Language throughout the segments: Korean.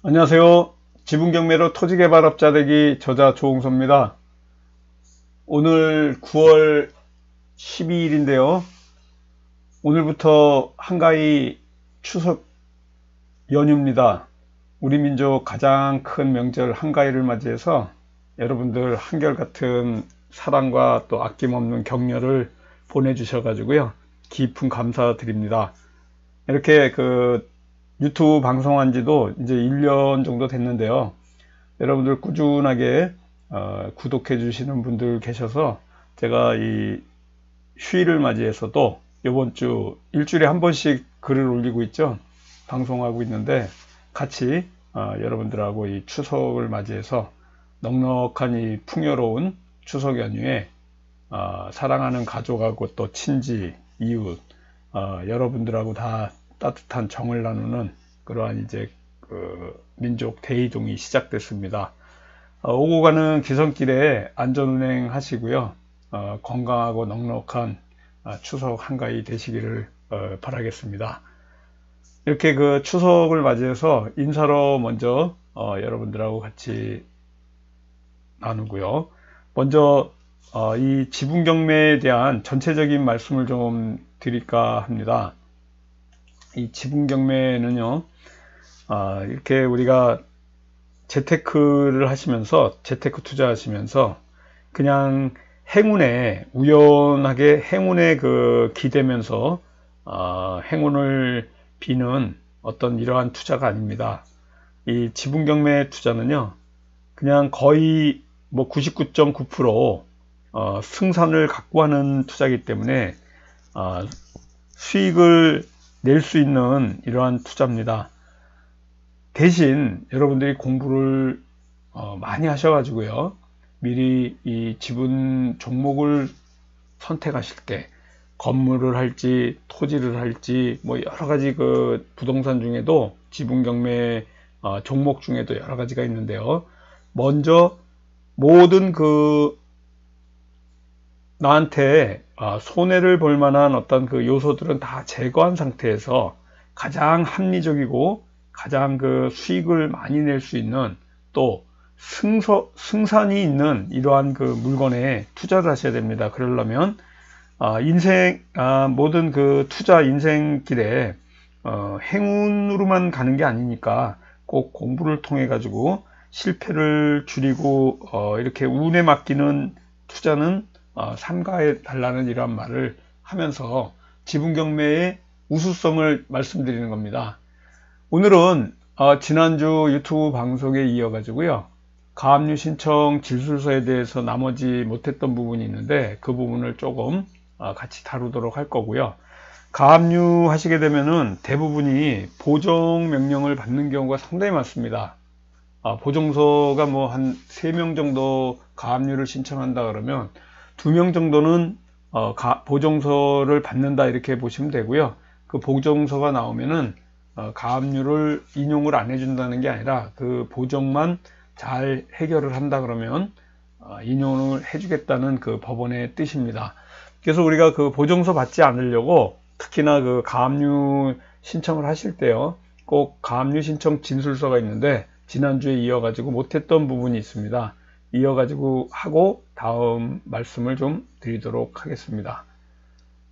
안녕하세요. 지분경매로 토지개발업자 되기 저자 조홍서입니다. 오늘 9월 12일인데요. 오늘부터 한가위 추석 연휴입니다. 우리 민족 가장 큰 명절 한가위를 맞이해서 여러분들 한결같은 사랑과 또 아낌없는 격려를 보내주셔가지고요. 깊은 감사드립니다. 이렇게 유튜브 방송한 지도 이제 1년 정도 됐는데요. 여러분들 꾸준하게 구독해 주시는 분들 계셔서 제가 이 휴일을 맞이해서도 이번 주 일주일에 한 번씩 글을 올리고 있죠. 방송하고 있는데 같이 여러분들하고 이 추석을 맞이해서 넉넉한 이 풍요로운 추석 연휴에 사랑하는 가족하고 또 친지, 이웃, 여러분들하고 다 따뜻한 정을 나누는 그러한 이제 민족 대이동이 시작됐습니다. 오고 가는 기선길에 안전운행 하시고요. 건강하고 넉넉한 추석 한가위 되시기를 바라겠습니다. 이렇게 추석을 맞이해서 인사로 먼저 여러분들하고 같이 나누고요. 먼저 이 지분경매에 대한 전체적인 말씀을 좀 드릴까 합니다. 이 지분경매는요, 이렇게 우리가 재테크를 하시면서, 재테크 투자하시면서, 그냥 우연하게 행운에 기대면서, 행운을 비는 어떤 이러한 투자가 아닙니다. 이 지분경매 투자는요, 그냥 거의 뭐 99.9% 승산을 갖고 하는 투자이기 때문에, 수익을 낼 수 있는 이러한 투자입니다. 대신 여러분들이 공부를 많이 하셔가지고요. 미리 이 지분 종목을 선택하실 때 건물을 할지 토지를 할지 뭐 여러 가지 부동산 중에도 지분 경매 종목 중에도 여러 가지가 있는데요. 먼저 모든 나한테 손해를 볼 만한 어떤 요소들은 다 제거한 상태에서 가장 합리적이고 가장 수익을 많이 낼 수 있는 또 승산이 있는 이러한 물건에 투자를 하셔야 됩니다. 그러려면 모든 투자 인생길에 행운으로만 가는 게 아니니까 꼭 공부를 통해 가지고 실패를 줄이고 이렇게 운에 맡기는 투자는 삼가해 달라는 이런 말을 하면서 지분경매의 우수성을 말씀드리는 겁니다. 오늘은 지난주 유튜브 방송에 이어 가지고요. 가압류 신청 진술서에 대해서 나머지 못했던 부분이 있는데 그 부분을 조금 같이 다루도록 할 거고요. 가압류 하시게 되면은 대부분이 보정 명령을 받는 경우가 상당히 많습니다. 보정서가 뭐 한 3명 정도 가압류를 신청한다 그러면 2명 정도는 보정서를 받는다 이렇게 보시면 되고요. 그 보정서가 나오면은 가압류를 인용을 안 해준다는 게 아니라 그 보정만 잘 해결을 한다 그러면 인용을 해주겠다는 그 법원의 뜻입니다. 그래서 우리가 그 보정서 받지 않으려고 특히나 가압류 신청을 하실 때요, 꼭 가압류 신청 진술서가 있는데 지난주에 이어가지고 못했던 부분이 있습니다. 이어가지고 하고 다음 말씀을 좀 드리도록 하겠습니다.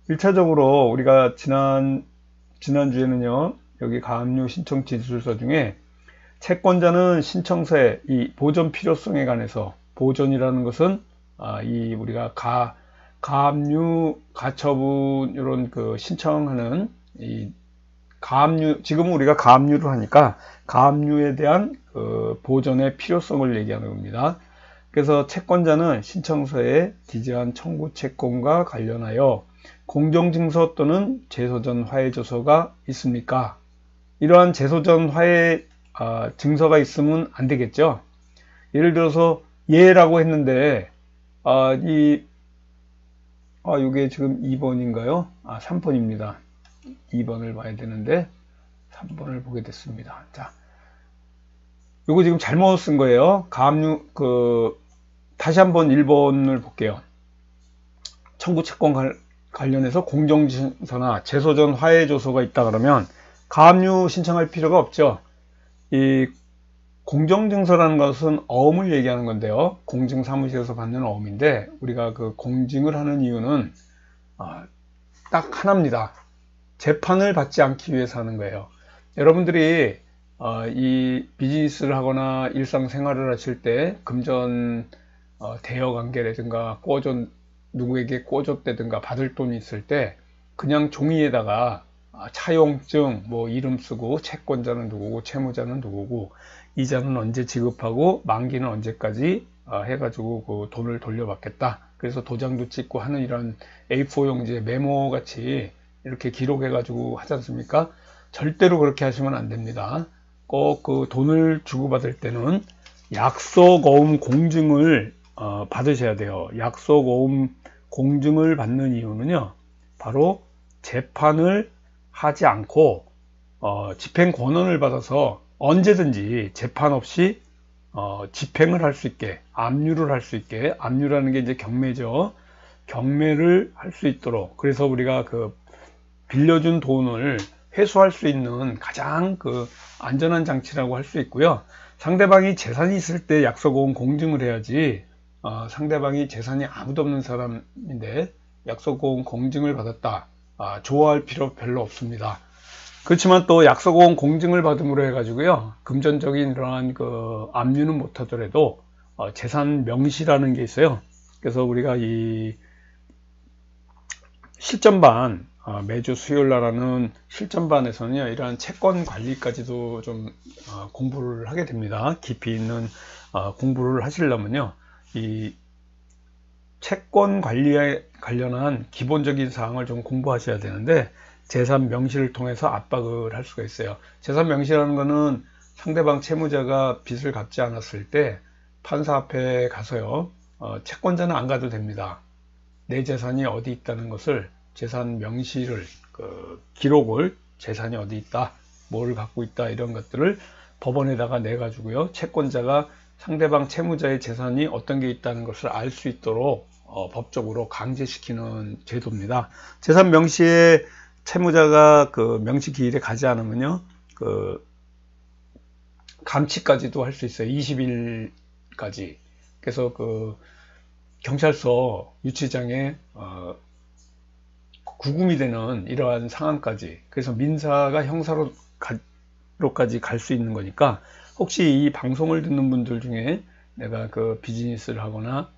1차적으로 우리가 지난주에는요, 여기 가압류 신청 진술서 중에 채권자는 신청서의 이 보존 필요성에 관해서, 보존이라는 것은 우리가 가압류 가처분 이런 신청하는 이 가압류, 지금은 우리가 가압류를 하니까 가압류에 대한 보존의 필요성을 얘기하는 겁니다. 그래서 채권자는 신청서에 기재한 청구 채권과 관련하여 공정증서 또는 제소전 화해조서가 있습니까? 이러한 제소전 화해 증서가 있으면 안 되겠죠. 예를 들어서 예라고 했는데 이게 지금 2번인가요? 3번입니다. 2번을 봐야 되는데 3번을 보게 됐습니다. 자, 요거 지금 잘못 쓴 거예요. 가압류 다시 한번 1번을 볼게요. 청구 채권 관련해서 공정증서나 제소전 화해조서가 있다 그러면 가압류 신청할 필요가 없죠. 이 공정증서라는 것은 어음을 얘기하는 건데요. 공증사무실에서 받는 어음인데, 우리가 그 공증을 하는 이유는 딱 하나입니다. 재판을 받지 않기 위해서 하는 거예요. 여러분들이 이 비즈니스를 하거나 일상생활을 하실 때 금전 대여관계라든가 누구에게 꿔줬다든가 받을 돈이 있을 때 그냥 종이에다가 차용증 뭐 이름 쓰고 채권자는 누구고 채무자는 누구고 이자는 언제 지급하고 만기는 언제까지 해가지고 그 돈을 돌려받겠다. 그래서 도장도 찍고 하는 이런 A4 용지에 메모 같이 이렇게 기록해가지고 하지 않습니까? 절대로 그렇게 하시면 안 됩니다. 꼭 그 돈을 주고받을 때는 약속어음 공증을 받으셔야 돼요. 약속어음 공증을 받는 이유는요, 바로 재판을 하지 않고 집행 권한을 받아서 언제든지 재판 없이 집행을 할 수 있게, 압류를 할 수 있게, 압류라는 게 이제 경매죠. 경매를 할 수 있도록, 그래서 우리가 그 빌려준 돈을 회수할 수 있는 가장 그 안전한 장치라고 할 수 있고요. 상대방이 재산이 있을 때 약속어음 공증을 해야지, 상대방이 재산이 아무도 없는 사람인데 약속어음 공증을 받았다, 좋아할 필요 별로 없습니다. 그렇지만 또 약속어음 공증을 받음으로 해가지고요, 금전적인 이러한 그 압류는 못하더라도 재산 명시라는 게 있어요. 그래서 우리가 이 실전반, 매주 수요일 날 하는 실전반에서는요, 이러한 채권 관리까지도 좀 공부를 하게 됩니다. 깊이 있는 공부를 하시려면요, 이 채권 관리에 관련한 기본적인 사항을 좀 공부하셔야 되는데, 재산 명시를 통해서 압박을 할 수가 있어요. 재산 명시라는 거는 상대방 채무자가 빚을 갚지 않았을 때 판사 앞에 가서요, 채권자는 안 가도 됩니다. 내 재산이 어디 있다는 것을, 재산 명시를, 그 기록을, 재산이 어디 있다, 뭘 갖고 있다, 이런 것들을 법원에다가 내 가지고요, 채권자가 상대방 채무자의 재산이 어떤 게 있다는 것을 알 수 있도록 법적으로 강제시키는 제도입니다. 재산 명시에 채무자가 그 명시 기일에 가지 않으면요, 그 감치까지도 할 수 있어요. 20일까지. 그래서 그 경찰서 유치장에 구금이 되는 이러한 상황까지, 그래서 민사가 형사로까지 갈 수 있는 거니까, 혹시 이 방송을 듣는 분들 중에 내가 그 비즈니스를 하거나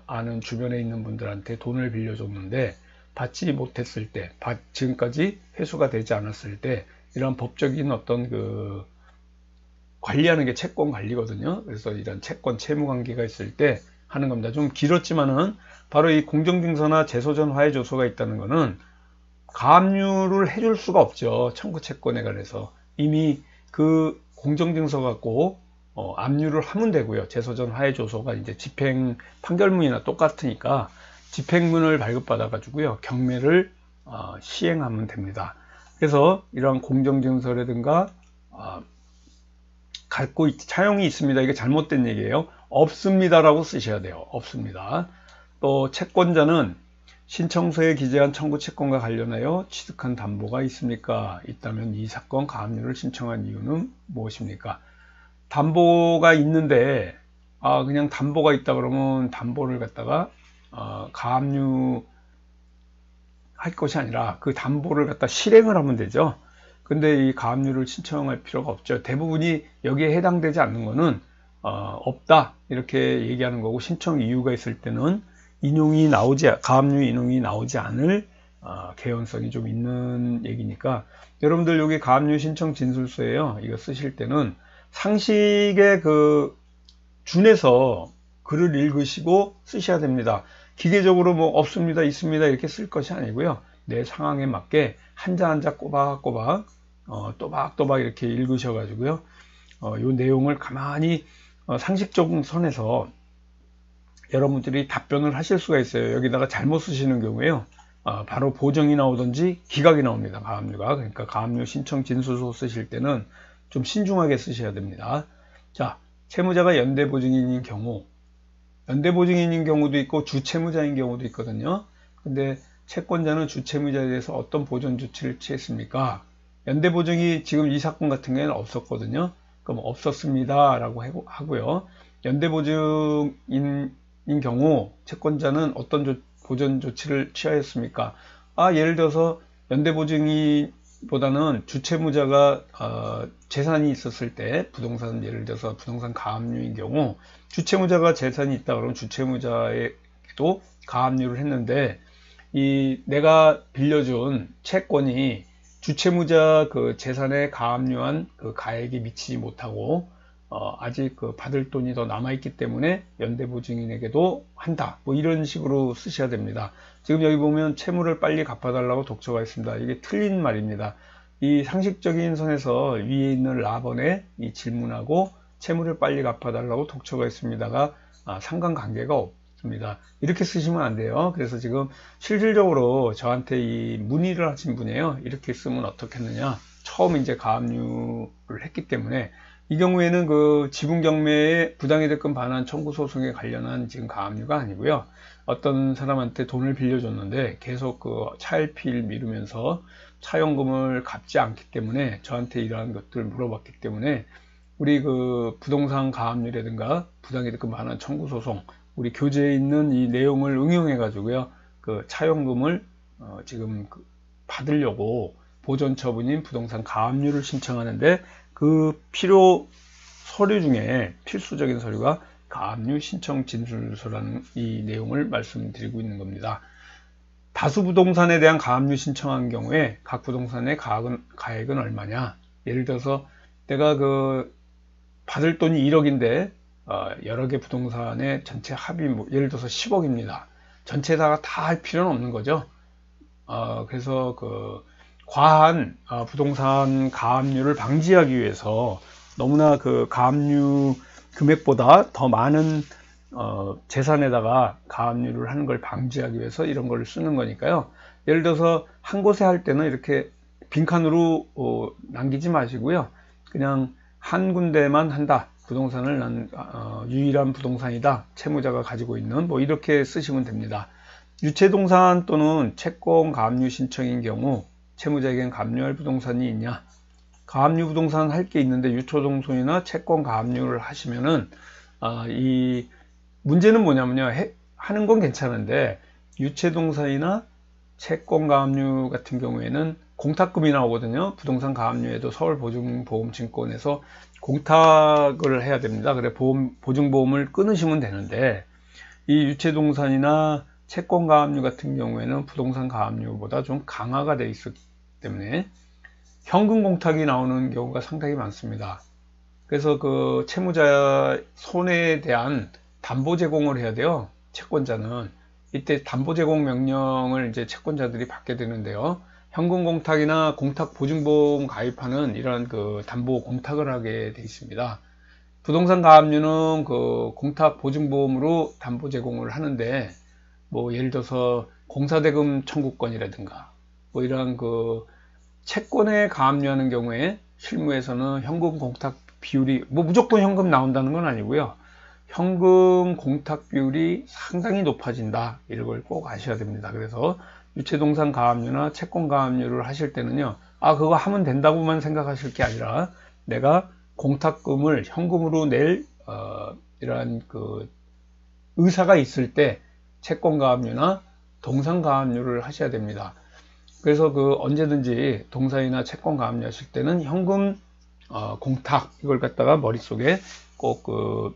아는 주변에 있는 분들한테 돈을 빌려줬는데 받지 못했을 때, 지금까지 회수가 되지 않았을 때, 이런 법적인 어떤 그 관리하는 게 채권 관리거든요. 그래서 이런 채권 채무 관계가 있을 때 하는 겁니다. 좀 길었지만은 바로 이 공정증서나 재소전 화해조서가 있다는 거는 가압류를 해줄 수가 없죠. 청구채권에 관해서 이미 그 공정증서 갖고 압류를 하면 되고요. 재소전 화해조서가 이제 집행 판결문이나 똑같으니까 집행문을 발급받아 가지고요, 경매를 시행하면 됩니다. 그래서 이러한 공정증서라든가 차용이 있습니다, 이게 잘못된 얘기예요. 없습니다라고 쓰셔야 돼요. 없습니다. 또 채권자는 신청서에 기재한 청구 채권과 관련하여 취득한 담보가 있습니까? 있다면 이 사건 가압류를 신청한 이유는 무엇입니까? 담보가 있는데 그냥 담보가 있다 그러면 담보를 갖다가 가압류 할 것이 아니라 그 담보를 갖다 실행을 하면 되죠. 근데 이 가압류를 신청할 필요가 없죠. 대부분이 여기에 해당되지 않는 거는 없다 이렇게 얘기하는 거고, 신청 이유가 있을 때는 가압류 인용이 나오지 않을 개연성이 좀 있는 얘기니까, 여러분들 여기 가압류 신청 진술서에요, 이거 쓰실 때는 상식에 그 준해서 글을 읽으시고 쓰셔야 됩니다. 기계적으로 뭐 없습니다, 있습니다 이렇게 쓸 것이 아니고요, 내 상황에 맞게 한자 한자 꼬박꼬박 또박또박 이렇게 읽으셔 가지고요, 요 내용을 가만히 상식적 선에서 여러분들이 답변을 하실 수가 있어요. 여기다가 잘못 쓰시는 경우에요, 바로 보정이 나오든지 기각이 나옵니다. 가압류가. 그러니까 가압류 신청 진술서 쓰실 때는 좀 신중하게 쓰셔야 됩니다. 자, 채무자가 연대보증인인 경우, 연대보증인인 경우도 있고 주채무자인 경우도 있거든요. 근데 채권자는 주채무자에 대해서 어떤 보전 조치를 취했습니까? 연대보증이 지금 이 사건 같은 경우에는 없었거든요. 그럼 없었습니다 라고 하고요. 연대보증인 경우 채권자는 어떤 보전 조치를 취하였습니까? 예를 들어서 연대보증인보다는 주채무자가 재산이 있었을 때, 부동산, 예를 들어서 부동산 가압류인 경우 주채무자가 재산이 있다 그러면 주채무자에게도 가압류를 했는데, 내가 빌려준 채권이 주채무자 그 재산에 가압류한 그 가액이 미치지 못하고 아직 그 받을 돈이 더 남아있기 때문에 연대보증인에게도 한다. 뭐 이런 식으로 쓰셔야 됩니다. 지금 여기 보면 채무를 빨리 갚아달라고 독처가 있습니다. 이게 틀린 말입니다. 이 상식적인 선에서 위에 있는 라번에 이 질문하고 채무를 빨리 갚아달라고 독처가 있습니다가 상관관계가 없습니다. 이렇게 쓰시면 안 돼요. 그래서 지금 실질적으로 저한테 이 문의를 하신 분이에요. 이렇게 쓰면 어떻겠느냐. 처음 이제 가압류를 했기 때문에 이 경우에는 그 지분경매의 부당이득금 반환 청구 소송에 관련한 지금 가압류가 아니고요. 어떤 사람한테 돈을 빌려줬는데 계속 그 차일피일 미루면서 차용금을 갚지 않기 때문에 저한테 이러한 것들을 물어봤기 때문에 우리 그 부동산 가압류라든가 부당이득금 반환 청구 소송 우리 교재에 있는 이 내용을 응용해 가지고요. 그 차용금을 지금 받으려고 보전 처분인 부동산 가압류를 신청하는데 그 필요 서류 중에 필수적인 서류가 가압류 신청 진술서라는 이 내용을 말씀드리고 있는 겁니다. 다수 부동산에 대한 가압류 신청한 경우에 각 부동산의 가액은 얼마냐? 예를 들어서 내가 그 받을 돈이 1억인데 여러 개 부동산의 전체 합이 예를 들어서 10억입니다. 전체다가 다 할 필요는 없는 거죠. 그래서 그 과한 부동산 가압류를 방지하기 위해서 너무나 그 가압류 금액보다 더 많은 재산에다가 가압류를 하는 걸 방지하기 위해서 이런 걸 쓰는 거니까요. 예를 들어서 한 곳에 할 때는 이렇게 빈칸으로 남기지 마시고요. 그냥 한 군데만 한다. 부동산을 난 유일한 부동산이다. 채무자가 가지고 있는 뭐 이렇게 쓰시면 됩니다. 유체동산 또는 채권 가압류 신청인 경우 채무자에겐 가압류할 부동산이 있냐? 가압류 부동산 할 게 있는데 유초동산이나 채권 가압류를 하시면은 이 문제는 뭐냐면요. 하는 건 괜찮은데 유체동산이나 채권 가압류 같은 경우에는 공탁금이 나오거든요. 부동산 가압류에도 서울보증보험증권에서 공탁을 해야 됩니다. 그래 보증보험을 끊으시면 되는데 이 유체동산이나 채권 가압류 같은 경우에는 부동산 가압류보다 좀 강화가 되어 있기 때문에 현금 공탁이 나오는 경우가 상당히 많습니다. 그래서 그 채무자 손해에 대한 담보 제공을 해야 돼요. 채권자는 이때 담보 제공 명령을 이제 채권자들이 받게 되는데요. 현금 공탁이나 공탁 보증보험 가입하는 이런 그 담보 공탁을 하게 되어 있습니다. 부동산 가압류는 그 공탁 보증보험으로 담보 제공을 하는데 뭐 예를 들어서 공사대금 청구권이라든가 뭐 이러한 그 채권에 가압류하는 경우에 실무에서는 현금 공탁 비율이 뭐 무조건 현금 나온다는 건 아니고요. 현금 공탁 비율이 상당히 높아진다. 이런 걸 꼭 아셔야 됩니다. 그래서 유체동산 가압류나 채권 가압류를 하실 때는요. 그거 하면 된다고만 생각하실 게 아니라 내가 공탁금을 현금으로 낼 이러한 그 의사가 있을 때 채권 가압류나 동산 가압류를 하셔야 됩니다. 그래서 그 언제든지 동산이나 채권 가압류 하실 때는 현금 공탁 이걸 갖다가 머릿속에 꼭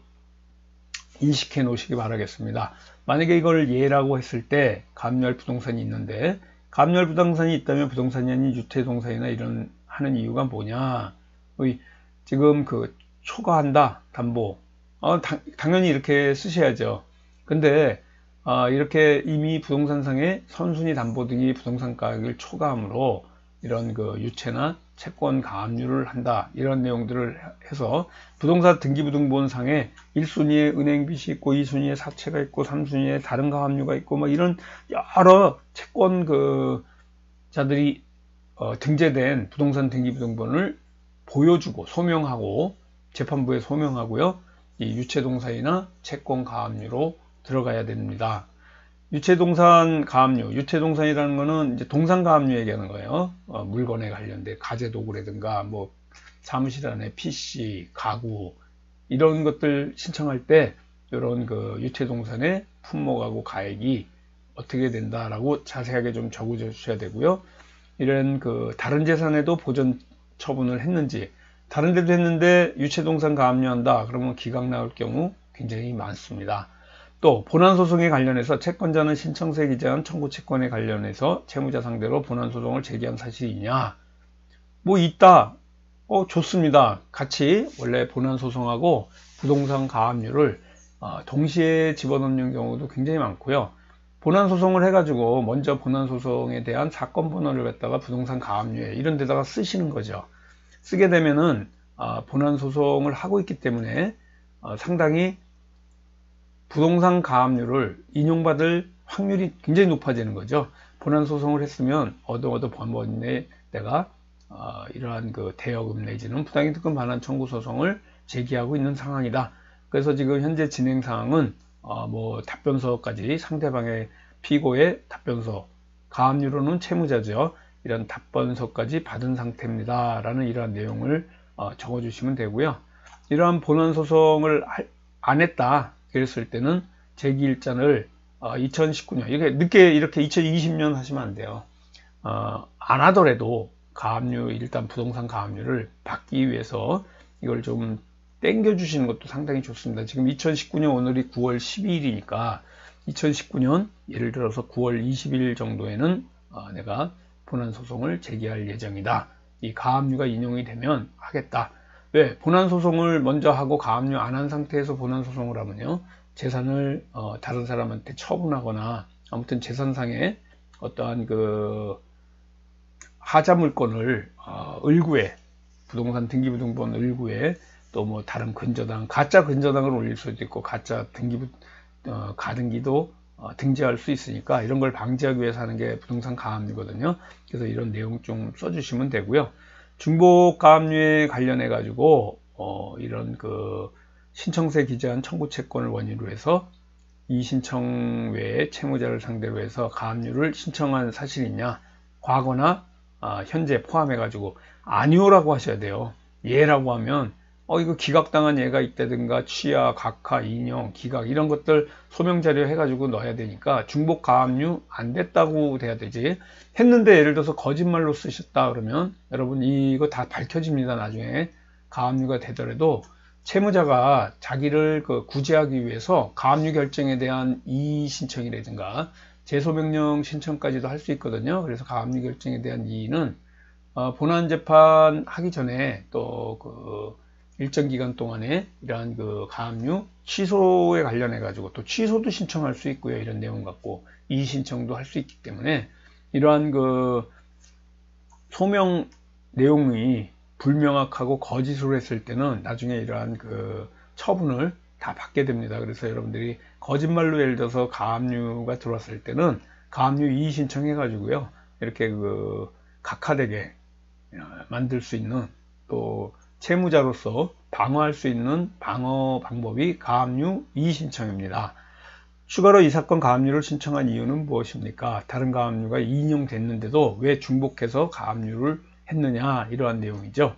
인식해 놓으시기 바라겠습니다. 만약에 이걸 예라고 했을 때 가압류할 부동산이 있는데 가압류할 부동산이 있다면 부동산이 아닌 유체동산이나 이런 하는 이유가 뭐냐? 지금 그 초과한다 담보 당연히 이렇게 쓰셔야죠. 근데 이렇게 이미 부동산상의 선순위 담보 등이 부동산 가격을 초과함으로 이런 그 유체나 채권 가압류를 한다 이런 내용들을 해서 부동산 등기부등본상에 1순위에 은행 빚이 있고 2순위에 사채가 있고 3순위에 다른 가압류가 있고 뭐 이런 여러 채권 그 자들이 등재된 부동산 등기부등본을 보여주고 소명하고 재판부에 소명하고요. 이 유체동산이나 채권 가압류로 들어가야 됩니다. 유체동산 가압류, 유체동산이라는 거는 이제 동산 가압류 얘기하는 거예요. 물건에 관련된 가재도구라든가 뭐 사무실 안에 PC, 가구 이런 것들 신청할 때 이런 그 유체동산의 품목하고 가액이 어떻게 된다라고 자세하게 좀 적어 주셔야 되고요. 이런 그 다른 재산에도 보전 처분을 했는지, 다른 데도 했는데 유체동산 가압류한다 그러면 기각 나올 경우 굉장히 많습니다. 또 본안소송에 관련해서 채권자는 신청서에 기재한 청구 채권에 관련해서 채무자 상대로 본안소송을 제기한 사실이 있냐? 뭐 있다. 좋습니다. 같이 원래 본안소송하고 부동산 가압류를 동시에 집어넣는 경우도 굉장히 많고요. 본안소송을 해가지고 먼저 본안소송에 대한 사건 번호를 갖다가 부동산 가압류에 이런 데다가 쓰시는 거죠. 쓰게 되면은 본안소송을 하고 있기 때문에 상당히 부동산 가압류를 인용받을 확률이 굉장히 높아지는 거죠. 본안소송을 했으면 법원에 내가 이러한 그 대여금 내지는 부당이득금 반환 청구 소송을 제기하고 있는 상황이다. 그래서 지금 현재 진행 사항은 뭐 답변서까지 상대방의 피고의 답변서, 가압류로는 채무자죠. 이런 답변서까지 받은 상태입니다. 라는 이러한 내용을 적어 주시면 되고요. 이러한 본안 소송을 안 했다 그랬을 때는 제기일자를 2019년 이렇게 늦게 이렇게 2020년 하시면 안 돼요. 안 하더라도 가압류, 일단 부동산 가압류를 받기 위해서 이걸 좀 땡겨 주시는 것도 상당히 좋습니다. 지금 2019년 오늘이 9월 12일이니까 2019년 예를 들어서 9월 20일 정도에는 내가 본안소송을 제기할 예정이다. 이 가압류가 인용이 되면 하겠다. 왜? 본안소송을 먼저 하고 가압류 안 한 상태에서 본안소송을 하면요, 재산을 다른 사람한테 처분하거나 아무튼 재산상의 어떠한 그 하자물건을 을구에, 부동산 등기부등본 을구에 또 뭐 다른 근저당, 가짜 근저당을 올릴 수도 있고 가짜 가등기도 등재할 수 있으니까 이런 걸 방지하기 위해서 하는 게 부동산 가압류거든요. 그래서 이런 내용 좀 써주시면 되고요. 중복 가압류에 관련해 가지고 이런 그 신청서에 기재한 청구 채권을 원인으로 해서 이 신청 외에 채무자를 상대로 해서 가압류를 신청한 사실이 있냐, 과거나 현재 포함해 가지고 아니오라고 하셔야 돼요. 예라고 하면 이거 기각당한 예가 있다든가 취하, 각하, 인용, 기각 이런 것들 소명자료 해가지고 넣어야 되니까 중복 가압류 안 됐다고 돼야 되지. 했는데 예를 들어서 거짓말로 쓰셨다 그러면 여러분 이거 다 밝혀집니다. 나중에 가압류가 되더라도 채무자가 자기를 구제하기 위해서 가압류 결정에 대한 이의 신청이라든가 제소명령 신청까지도 할 수 있거든요. 그래서 가압류 결정에 대한 이의는 본안 재판 하기 전에 또 일정 기간 동안에 이러한 그 가압류 취소에 관련해 가지고 또 취소도 신청할 수 있고요. 이런 내용 갖고 이의 신청도 할 수 있기 때문에 이러한 그 소명 내용이 불명확하고 거짓으로 했을 때는 나중에 이러한 그 처분을 다 받게 됩니다. 그래서 여러분들이 거짓말로 예를 들어서 가압류가 들어왔을 때는 가압류 이의 신청해 가지고요. 이렇게 그 각하되게 만들 수 있는 또 채무자로서 방어할 수 있는 방어 방법이 가압류 이의 신청입니다. 추가로 이 사건 가압류를 신청한 이유는 무엇입니까? 다른 가압류가 인용됐는데도 왜 중복해서 가압류를 했느냐, 이러한 내용이죠.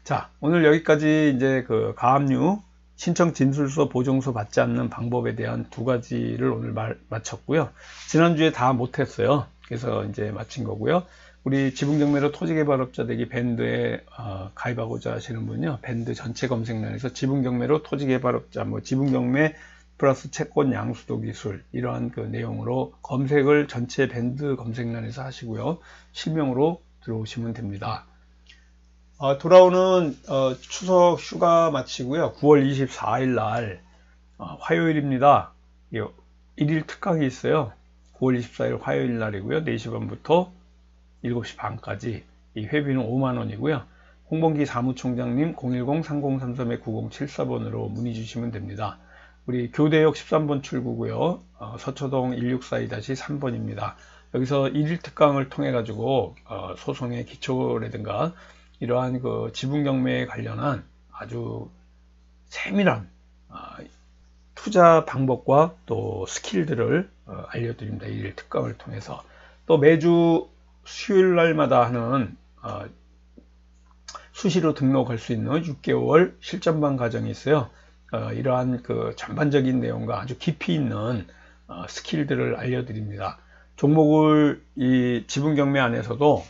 자, 오늘 여기까지 이제 그 가압류 신청 진술서 보정서 받지 않는 방법에 대한 두 가지를 오늘 마쳤고요. 지난주에 다 못했어요. 그래서 이제 마친 거고요. 우리 지붕경매로 토지개발업자 되기 밴드에 가입하고자 하시는 분요, 밴드 전체 검색란에서 지붕경매로 토지개발업자, 뭐 지붕경매 플러스 채권 양수도 기술 이러한 그 내용으로 검색을 전체 밴드 검색란에서 하시고요. 실명으로 들어오시면 됩니다. 돌아오는 추석 휴가 마치고요. 9월 24일 날 화요일입니다. 1일 특강이 있어요. 9월 24일 화요일 날이고요. 4시 반부터 7시 반까지. 이 회비는 5만원이고요. 홍범기 사무총장님 010-3033-9074번으로 문의 주시면 됩니다. 우리 교대역 13번 출구고요. 서초동 1642-3번입니다. 여기서 1일 특강을 통해 가지고 소송의 기초라든가 이러한 그 지분경매에 관련한 아주 세밀한 투자 방법과 또 스킬들을 알려드립니다. 1일 특강을 통해서. 또 매주 수요일 날마다 하는 수시로 등록할 수 있는 6개월 실전반 과정이 있어요. 이러한 그 전반적인 내용과 아주 깊이 있는 스킬들을 알려드립니다. 종목을 이 지분 경매 안에서도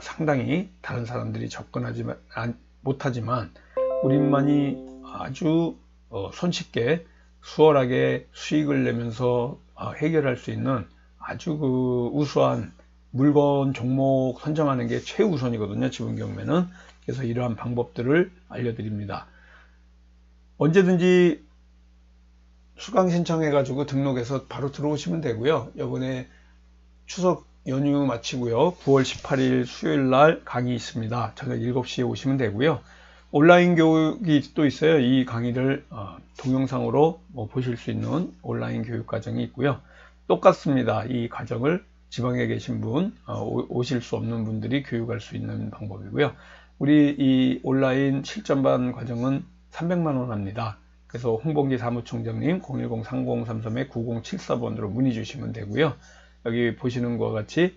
상당히 다른 사람들이 접근하지 못하지만 우리만이 아주 손쉽게 수월하게 수익을 내면서 해결할 수 있는 아주 그 우수한 물건 종목 선정하는 게 최우선이거든요. 지분 경매는. 그래서 이러한 방법들을 알려드립니다. 언제든지 수강 신청해 가지고 등록해서 바로 들어오시면 되고요. 이번에 추석 연휴 마치고요. 9월 18일 수요일 날 강의 있습니다. 저녁 7시에 오시면 되고요. 온라인 교육이 또 있어요. 이 강의를 동영상으로 보실 수 있는 온라인 교육 과정이 있고요. 똑같습니다. 이 과정을 지방에 계신 분, 오실 수 없는 분들이 교육할 수 있는 방법이고요. 우리 이 온라인 실전반 과정은 300만 원 합니다. 그래서 홍범기 사무총장님 010-3033-9074번으로 문의 주시면 되고요. 여기 보시는 것과 같이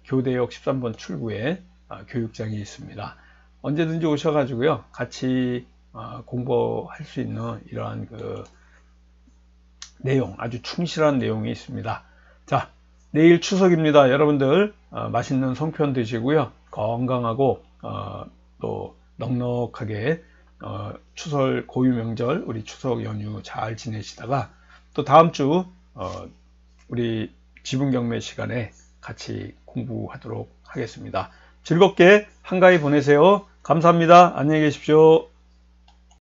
교대역 13번 출구에 교육장이 있습니다. 언제든지 오셔가지고요. 같이 공부할 수 있는 이러한 그 내용, 아주 충실한 내용이 있습니다. 자, 내일 추석입니다. 여러분들 맛있는 송편 드시고요. 건강하고 또 넉넉하게 추석 고유 명절 우리 추석 연휴 잘 지내시다가 또 다음 주 우리 지분 경매 시간에 같이 공부하도록 하겠습니다. 즐겁게 한가위 보내세요. 감사합니다. 안녕히 계십시오.